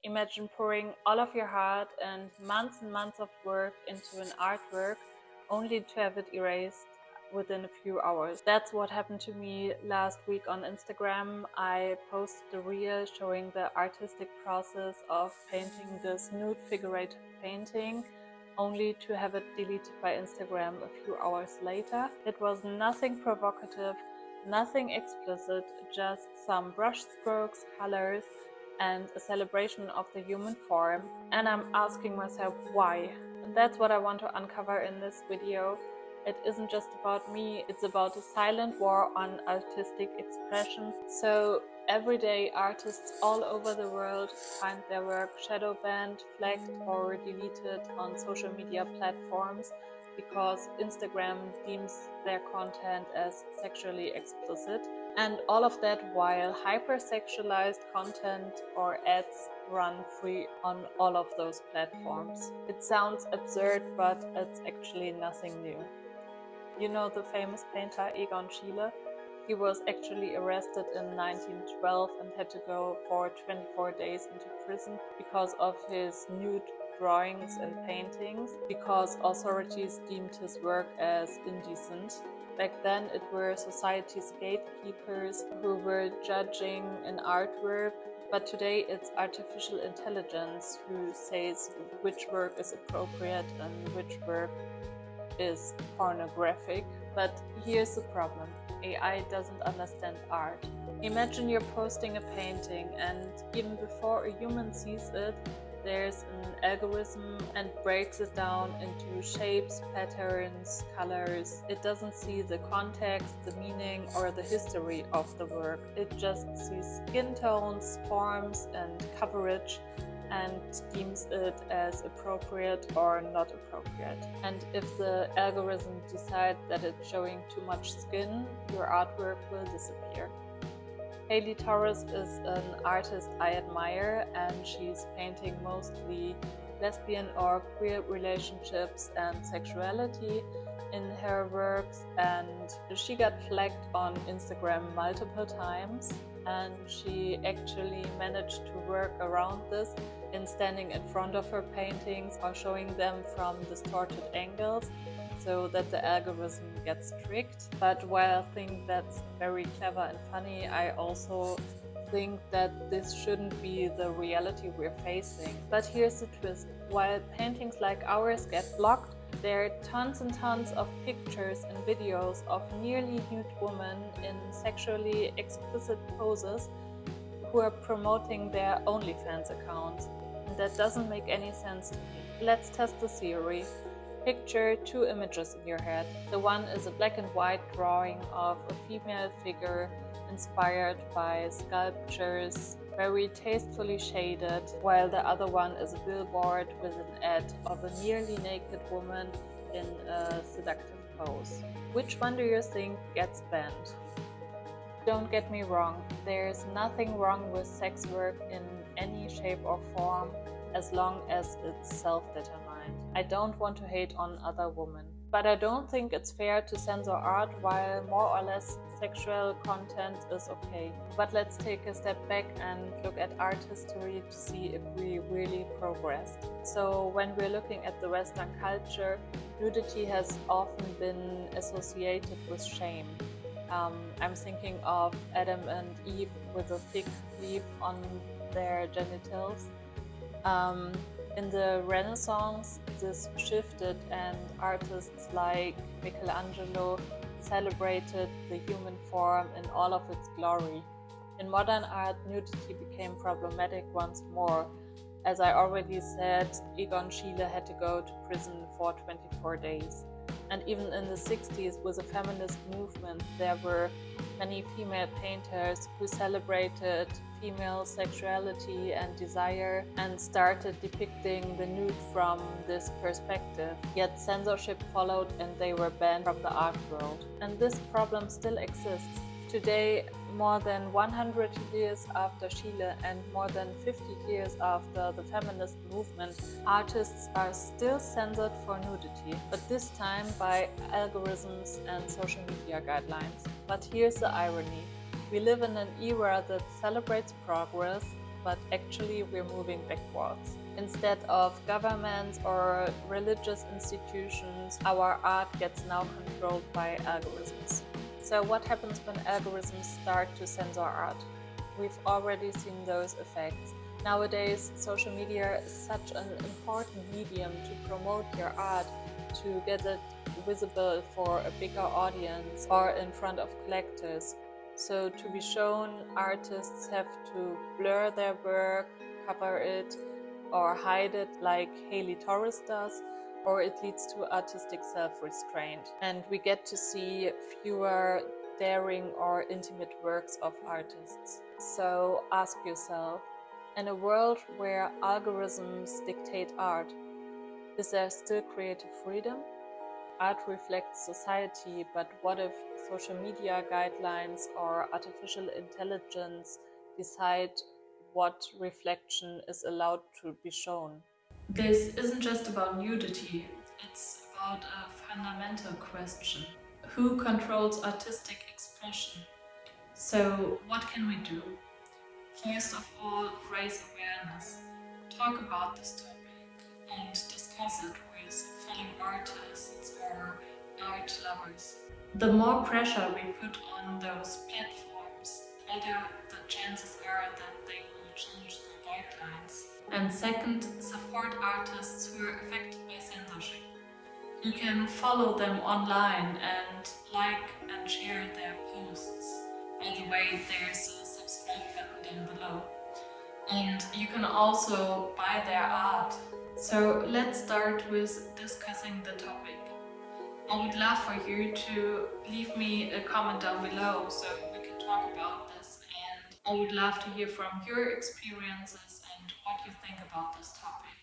Imagine pouring all of your heart and months of work into an artwork only to have it erased within a few hours. That's what happened to me last week on Instagram. I posted a reel showing the artistic process of painting this nude figurative painting only to have it deleted by Instagram a few hours later. It was nothing provocative, nothing explicit, just some brush strokes, colors, and a celebration of the human form. And I'm asking myself why. And that's what I want to uncover in this video. It isn't just about me, it's about a silent war on artistic expression. So every day artists all over the world find their work shadow banned, flagged or deleted on social media platforms because Instagram deems their content as sexually explicit. And all of that while hypersexualized content or ads run free on all of those platforms. It sounds absurd, but it's actually nothing new. You know the famous painter Egon Schiele? He was actually arrested in 1912 and had to go for 24 days into prison because of his nude drawings and paintings, because authorities deemed his work as indecent. Back then it were society's gatekeepers who were judging an artwork, but today it's artificial intelligence who says which work is appropriate and which work is pornographic. But here's the problem. AI doesn't understand art. Imagine you're posting a painting and even before a human sees it, there's an algorithm and breaks it down into shapes, patterns, colors. It doesn't see the context, the meaning, or the history of the work. It just sees skin tones, forms, and coverage, and deems it as appropriate or not appropriate. And if the algorithm decides that it's showing too much skin, your artwork will disappear. Hayley Torres is an artist I admire, and she's painting mostly lesbian or queer relationships and sexuality in her works, and she got flagged on Instagram multiple times, and she actually managed to work around this in standing in front of her paintings or showing them from distorted angles so that the algorithm gets tricked. But while I think that's very clever and funny, I also think that this shouldn't be the reality we're facing. But here's the twist. While paintings like ours get blocked, there are tons and tons of pictures and videos of nearly nude women in sexually explicit poses who are promoting their OnlyFans accounts. And that doesn't make any sense to me. Let's test the theory. Picture two images in your head. The one is a black and white drawing of a female figure inspired by sculptures, very tastefully shaded, while the other one is a billboard with an ad of a nearly naked woman in a seductive pose. Which one do you think gets banned? Don't get me wrong, there's nothing wrong with sex work in any shape or form as long as it's self-determined. I don't want to hate on other women, but I don't think it's fair to censor art while more or less sexual content is okay. But let's take a step back and look at art history to see if we really progressed. So when we're looking at the Western culture, nudity has often been associated with shame. I'm thinking of Adam and Eve with a fig leaf on their genitals. In the Renaissance, this shifted, and artists like Michelangelo celebrated the human form in all of its glory. In modern art, nudity became problematic once more. As I already said, Egon Schiele had to go to prison for 24 days. And even in the 60s, with the feminist movement, there were many female painters who celebrated female sexuality and desire and started depicting the nude from this perspective. Yet censorship followed and they were banned from the art world. And this problem still exists. Today, more than 100 years after Schiele and more than 50 years after the feminist movement, artists are still censored for nudity, but this time by algorithms and social media guidelines. But here's the irony. We live in an era that celebrates progress, but actually we're moving backwards. Instead of governments or religious institutions, our art gets now controlled by algorithms. So what happens when algorithms start to censor art? We've already seen those effects. Nowadays, social media is such an important medium to promote your art, to get it visible for a bigger audience or in front of collectors. So to be shown, artists have to blur their work, cover it, or hide it like Haley Torres does, or it leads to artistic self-restraint. And we get to see fewer daring or intimate works of artists. So ask yourself, in a world where algorithms dictate art, is there still creative freedom? Art reflects society, but what if social media guidelines or artificial intelligence decide what reflection is allowed to be shown? This isn't just about nudity, it's about a fundamental question. Who controls artistic expression? So, what can we do? First of all, raise awareness. Talk about this topic and discuss it with fellow artists or art lovers. The more pressure we put on those platforms, the better the chances are that they will change the guidelines. And second, support artists who are affected by censorship. You can follow them online and like and share their posts. By the way, there's a subscribe button down below. And you can also buy their art. So let's start with discussing the topic. I would love for you to leave me a comment down below so we can talk about this, and I would love to hear from your experiences and what you think about this topic.